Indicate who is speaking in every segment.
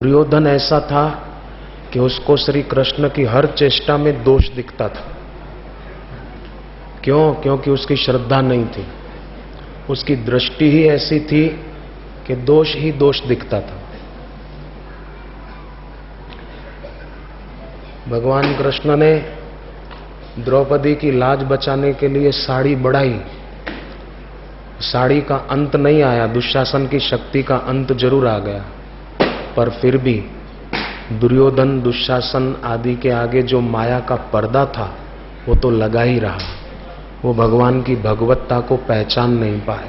Speaker 1: दुर्योधन ऐसा था कि उसको श्री कृष्ण की हर चेष्टा में दोष दिखता था। क्यों? क्योंकि उसकी श्रद्धा नहीं थी, उसकी दृष्टि ही ऐसी थी कि दोष ही दोष दिखता था। भगवान कृष्ण ने द्रौपदी की लाज बचाने के लिए साड़ी बढ़ाई। साड़ी का अंत नहीं आया, दुशासन की शक्ति का अंत जरूर आ गया, पर फिर भी दुर्योधन, दुशासन आदि के आगे जो माया का पर्दा था वो तो लगा ही रहा। वो भगवान की भगवत्ता को पहचान नहीं पाए।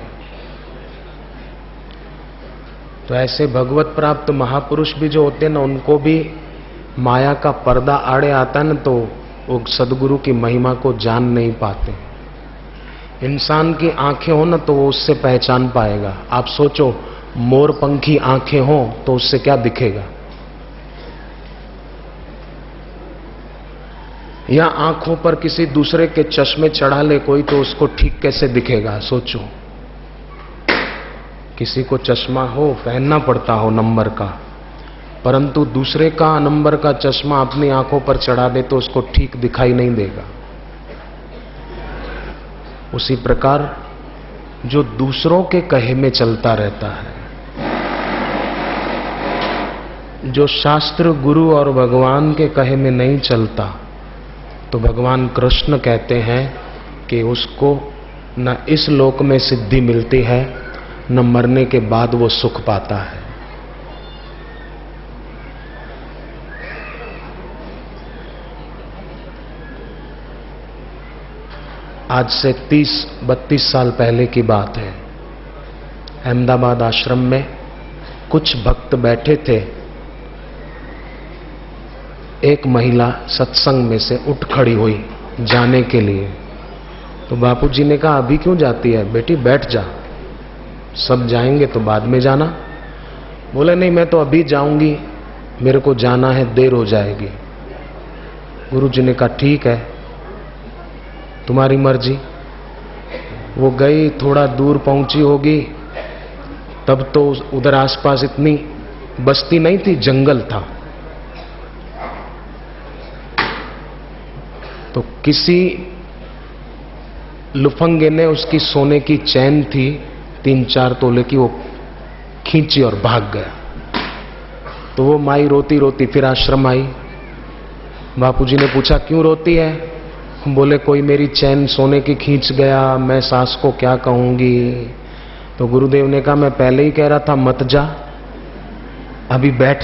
Speaker 1: तो ऐसे भगवत प्राप्त महापुरुष भी जो होते हैं ना, उनको भी माया का पर्दा आड़े आता है ना, तो वो सदगुरु की महिमा को जान नहीं पाते। इंसान की आंखें हो ना तो वो उससे पहचान पाएगा। आप सोचो, मोर पंखी आंखें हो तो उससे क्या दिखेगा? या आंखों पर किसी दूसरे के चश्मे चढ़ा ले कोई तो उसको ठीक कैसे दिखेगा? सोचो, किसी को चश्मा हो, पहनना पड़ता हो नंबर का, परंतु दूसरे का नंबर का चश्मा अपनी आंखों पर चढ़ा दे तो उसको ठीक दिखाई नहीं देगा। उसी प्रकार जो दूसरों के कहे में चलता रहता है, जो शास्त्र, गुरु और भगवान के कहे में नहीं चलता, तो भगवान कृष्ण कहते हैं कि उसको न इस लोक में सिद्धि मिलती है, न मरने के बाद वो सुख पाता है। आज से 30-32 साल पहले की बात है। अहमदाबाद आश्रम में कुछ भक्त बैठे थे। एक महिला सत्संग में से उठ खड़ी हुई जाने के लिए। तो बापूजी ने कहा, अभी क्यों जाती है बेटी, बैठ जा, सब जाएंगे तो बाद में जाना। बोले, नहीं मैं तो अभी जाऊंगी, मेरे को जाना है, देर हो जाएगी। गुरुजी ने कहा, ठीक है तुम्हारी मर्जी। वो गई, थोड़ा दूर पहुंची होगी, तब तो उधर आसपास इतनी बस्ती नहीं थी, जंगल था। तो किसी लुफंगे ने उसकी सोने की चैन थी 3-4 तोले की, वो खींची और भाग गया। तो वो माई रोती रोती फिर आश्रम आई। बापूजी ने पूछा, क्यों रोती है? बोले, कोई मेरी चैन सोने की खींच गया, मैं सास को क्या कहूंगी। तो गुरुदेव ने कहा, मैं पहले ही कह रहा था मत जा, अभी बैठ।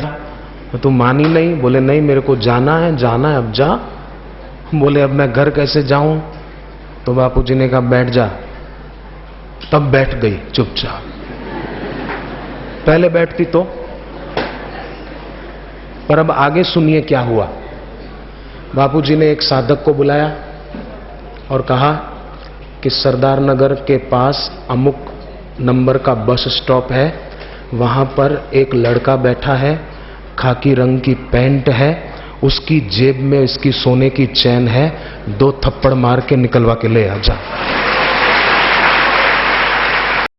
Speaker 1: तो तुम मानी नहीं? बोले, नहीं मेरे को जाना है, जाना है, अब जा। बोले, अब मैं घर कैसे जाऊं? तो बापूजी ने कहा, बैठ जा। तब बैठ गई चुपचाप। पहले बैठती तो। पर अब आगे सुनिए क्या हुआ। बापूजी ने एक साधक को बुलाया और कहा कि सरदार नगर के पास अमुक नंबर का बस स्टॉप है, वहां पर एक लड़का बैठा है, खाकी रंग की पैंट है, उसकी जेब में इसकी सोने की चैन है, 2 थप्पड़ मार के निकलवा के ले आ जा।